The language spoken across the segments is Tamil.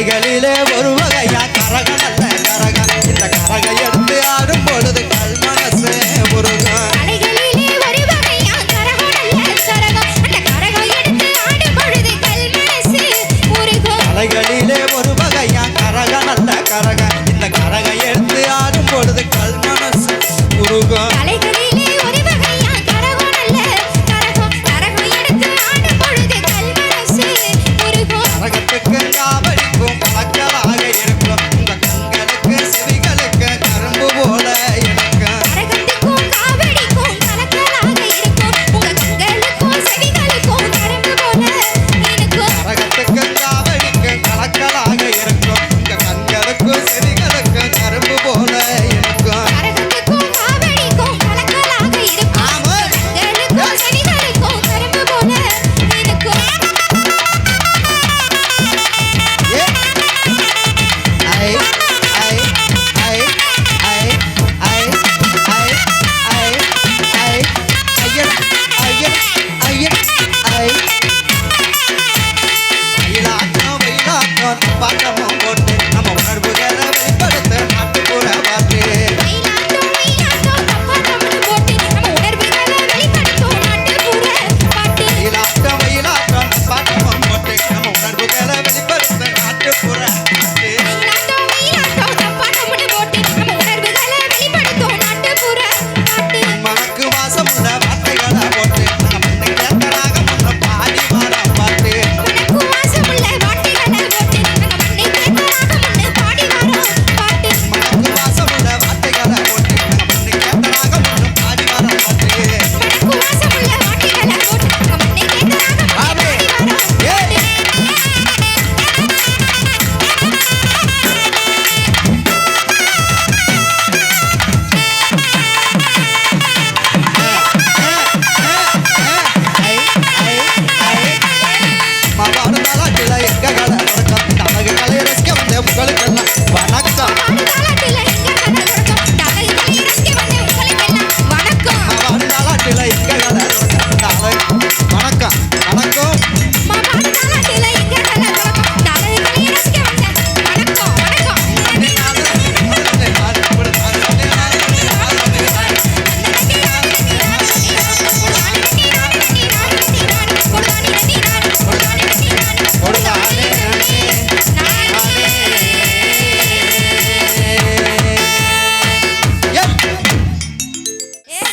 கலைகளிலே ஒரு வகையா கரகம் அல்ல கரகம் இந்த கரகை எடுத்து ஆடும் பொழுது கல் மனசு முருகன் கலைகளிலே ஒரு வகையா கரகம் அல்ல கரகம் அந்த கரகம் எடுத்து ஆடும் பொழுது கல் மனசு முருகன் கலைகளிலே ஒரு வகையா கரகம் அல்ல கரகம் இந்த கரகை எடுத்து ஆடும் பொழுது கல் மனசு முருகன் கலைகளிலே ஒரு வகையா கரகம் அல்ல கரகம் கரகம் எடுத்து ஆடும் பொழுது கல் மனசு முருகன் கரகத்துக்கு காவடிக்கும் பழக்கலாக இருக்கும் உங்க கண்களுக்கு செவிகளுக்கு கரும்பு போல இருக்கும் கரகத்துக்கும் காவடிக்கும் கலக்கலாக இருக்கும் உங்க கண்களுக்கும் செவிகளுக்கும் கரும்பு போல இருக்கும் கரகத்துக்கு காவடிக்கு கலக்கலாக இருக்கும் உங்க கண்களுக்கு செவிகளுக்கு கரும்பு போல இருக்கும் கரகத்துக்கும் காவடிக்கும் கலக்கலாக இருக்கும் ஆமா கண்களுக்கும் செவிகளுக்கும் கரும்பு போல இருக்கும் ஏ ஐ ஐ ஐ ஐ ஐ ஐ ஐ ஐ ஐயர் ஐயர் ஐயர் ஐ மயிலாட்டம் மயிலாட்டம் பாட்டமும் போட்டு நம்ம உணர்வுகளை வெளிப்படுத்த நாட்டுப்புற பாட்டு மயிலாட்டம் மயிலாட்டம் தப்பாட்டம்னு போட்டு நம்ம உணர்வுகளை வெளிப்படுத்தும் நாட்டுப்புற பாட்டு மயிலாட்டம் மயிலாட்டம் பாட்டமும் போட்டு நம்ம உணர்வுகளை வெளிப்படுத்த நாட்டுப்புற பாட்டு மயிலாட்டம் மயிலாட்டம் தப்பாட்டம்னு போட்டு நம்ம உணர்வுகளை வெளிப்படுத்தும் நாட்டுப்புற பாட்டு மனக்கு வாசமுள்ள வார்த்தைகளை போட்டு நம்ம மண்ணை கேட்டராக முன்ன பாடி வரோம் பாட்டு உனக்கு வாசமுள்ள வார்த்தைகளை போட்டு நம்ம மண்ணை கேட்டராக முன்னு பாடி வரோம் பாட்டு மனக்கு வாசமுள்ள வார்த்தைகளை போட்டு நம்ம மண்ணை கேட்டராக முன்ன பாடி வரோம் பாட்டு உனக்கு வாசமுள்ள வார்த்தைகளை போட்டு நம்ம மண்ணை கேட்டராக முன்னு பாடி வரோம் ஏய் மகாபாரதத்தில் எங்க கதை நடக்கும் நமக்கு கலை ரசிக்க வந்த உங்களுக்கெல்லாம் வணக்கம் பாடுகாலத்துல எங்க கதை நடக்கும் தலைகளை ரசிக்க வந்த உங்களுக்கெல்லாம் வணக்கம் மகாபாரதத்தில் எங்க கதை நடக்கும் வணக்கம் வணக்கம் பாடுகாலத்துல எங்க கதை நடக்கும் தலைகளை ரசிக்க வந்த வணக்கம் வணக்கம்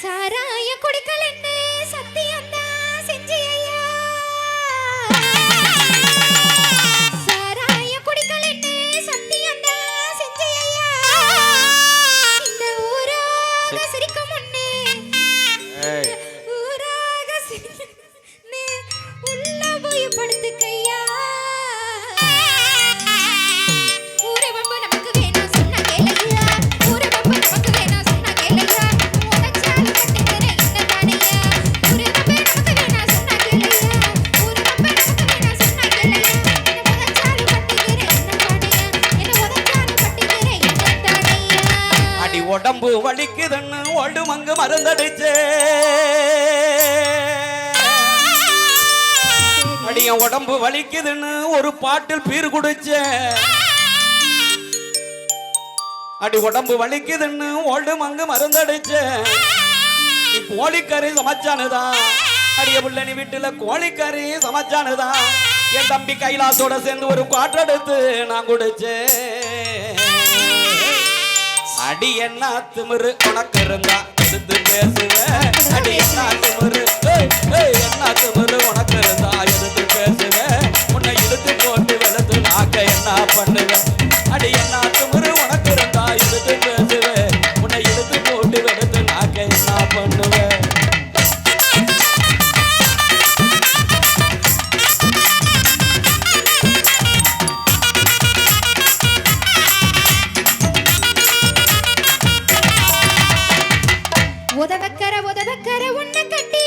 சாராய குடிக்கலன்னு சத்தியம்தான் செஞ்சியா சாராய குடிக்கலன்னு சத்தியம்தான் செஞ்சியா இந்த ஊராக சிரிக்கும் முன்னே ஊராக சிரின்னு உள்ள போய் படுத்துக்கையா ஊரை வம்பு நமக்கு வேணாம் சொன்னா கேளையா ஊரை வம்பு நமக்கு வேணாம் சொன்னா கேளையா உனச்சாலும் கட்டுக்கிறேன் இந்த தானையா ஊரை வம்பு நமக்கு வேணாம் சொன்னா கேளையா ஊரை வம்பு நமக்கு வேணாம் சொன்னா கேளையா என்ன உனச்சாலும் கட்டுக்கிறேன் இந்த தானையா என்ன உனச்சாலும் கட்டுக்கிறேன் இந்த தானையா அடி உடம்பு வலிக்குதுன்னு ஒடுமங்கு மருந்தடிச்சே அடிய உடம்பு வலிக்குதுன்னு ஒரு பாட்டில் பீர் குடிச்சேன் அடி உடம்பு வலிக்குதுன்னு ஒடுமங்கு மருந்தடிச்சேன் நீ கோழிக்கறி சமைச்சானுதான் அடிய புள்ள நீ வீட்டுல கோழிக்கறி சமைச்சானுதான் என் தம்பி கைலாசோட சேர்ந்து ஒரு காற்றெடுத்து நான் குடிச்சேன் அடி என்ன திமிரு உனக்கு இருந்தா எடுத்து பேசுவேன் அடி என்ன திமிரு என்ன திமிரு உனக்கு இருந்தா எடுத்து பேசுவேன் உன்னை இழுத்து போட்டு வெளுத்து நாக்க என்ன பண்ணுவேன் அடி என்ன திமிரு உனக்கு இருந்தா எடுத்து பேசுவேன் உன்னை இழுத்து போட்டு வெளுத்து நாக்க என்ன பண்ணுவேன் உதவக்கர உன்னை கட்டி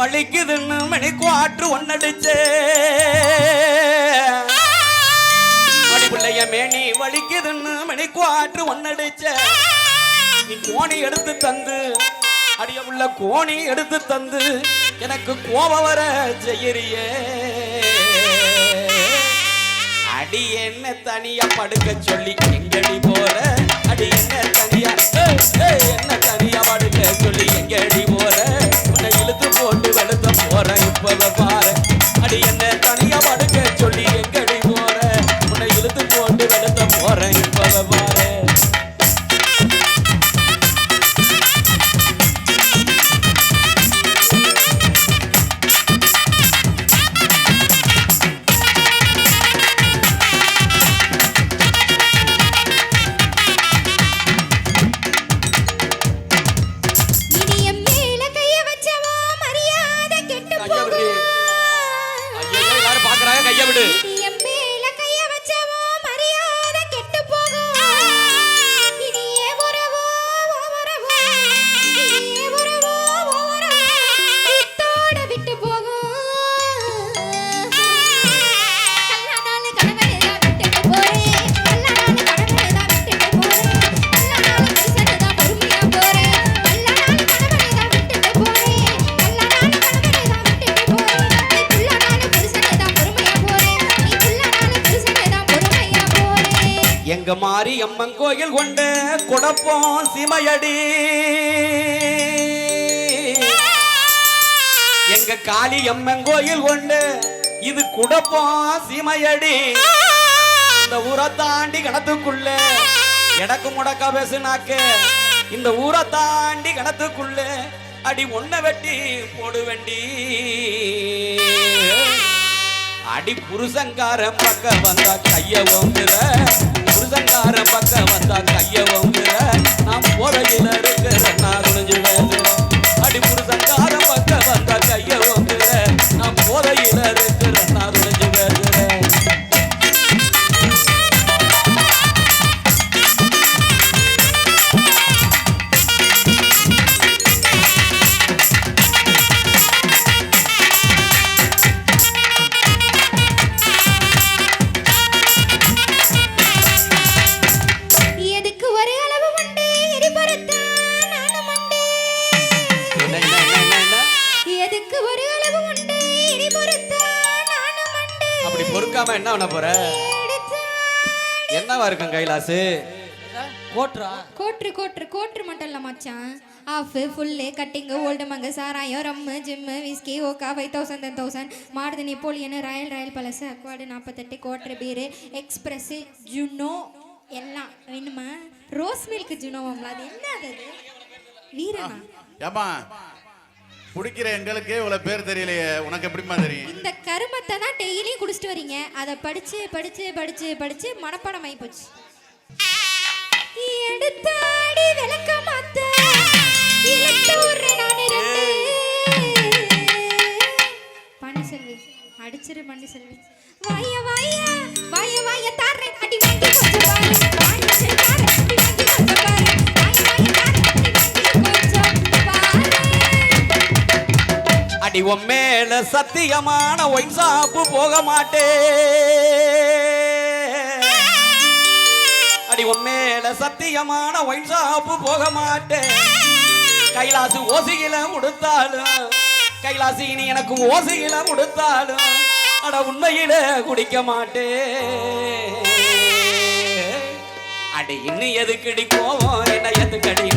வலிக்குதுன்னு மணிக்குவாற்று ஒன்னடிச்சே அடி பிள்ளைய மேனி வலிக்குதுன்னு மணிக்குவாற்று ஒன்னடிச்ச நீ கோணி எடுத்து தந்து அடிய உள்ள கோணி எடுத்து தந்து எனக்கு கோபம் வர செய்யறியே அடி என்ன தனியா படுக்க சொல்லி எங்கடி போற அடி என்ன தனியா என்ன தனியா படுக்க சொல்லி எங்கடி போற உன்னை இழுத்து போட்டு வெளுத்த போற இப்பத பாரு அடி என்ன தனியா படுக்க சொல்லி எங்கடி போற உன்னை இழுத்து போட்டு வெளுத்த போற இப்பத பாரு எங்க மாறி அம்மன் கோயில் கொண்ட குடப்போம் சிமையடி எங்க காளி அம்மன் கோயில் கொண்டு இது குடப்போம் சிமையடி இந்த ஊரை தாண்டி கணத்துக்குள்ள எடக்கு முடக்கா பேசுனாக்க இந்த ஊரை தாண்டி கணத்துக்குள்ள அடி ஒன்ன வெட்டி போடு வண்டி அடி புருஷங்காரன் பக்கம் வந்தா கைய ஓங்குற புருஷங்கார பக்கம் வந்தா கைய ஓங்குற நான் போதையில இருக்கிற நான் குனிஞ்சு பேசுறேன் அடி புருஷங்கார பக்கம் வந்தா கைய ஓங்குற நான் போதையில இருக்கிற நான் குனிஞ்சு பேசுறேன் பொறுக்காம என்ன பண்ண போற என்னவா இருக்கும் கைலாசு கோட்ரு கோட்ரு கோட்ரு மட்டும் இல்ல மச்சான் of full cutting Old Monk சாராயம் ரம்மு ஜிம்மு விஸ்கி ஓகா 5000 1000 மாடுது நெப்போலியனு ராயல் பலசு அக்வாடு 48 கோட்ரு பீரு எக்ஸ்பிரஸ் ஜுனோ எல்லாம் வேணுமா ரோஸ் மில்க் ஜுனோவாம்ல அது என்ன அது வீரனா ஏமா குடிக்கிற எங்களுக்கே இவ்வளவு பேர் தெரியலையே உனக்கு எப்படிமா தெரியும் இந்த கருமத்தை தான் டெய்லியும் குடிச்சிட்டு வரீங்க அதை படிச்சு படிச்சு படிச்சு படிச்சு மனப்பாடம் ஆகி போச்சு எடுத்தாடி விளக்க மாத்த இழுத்தூர் நானே பன்னிசெல்வி அடிச்சிரு பன்னிசெல்வி வாய வாய வாய வாய தாரே அடி வாங்கி கொஞ்சம் பாரு வாய தாரே அடி வாங்கி கொஞ்சம் பாரு வாய வாய தாரே அடி வாங்கி கொஞ்சம் பாரு அடி உம்மேல சத்தியமான ஒயின் ஷாப்பு போக மாட்டே அடி உம்மேல சத்தியமான ஒயின் ஷாப்பு போக மாட்டே கைலாசு ஓசியில முடித்தாலும் கைலாசி நீ எனக்கு ஓசியில முடித்தாலும் அட உண்மையில குடிக்க மாட்டே அடி இன்னும் எதுக்கடி போவோம் என்ன எதுக்கடி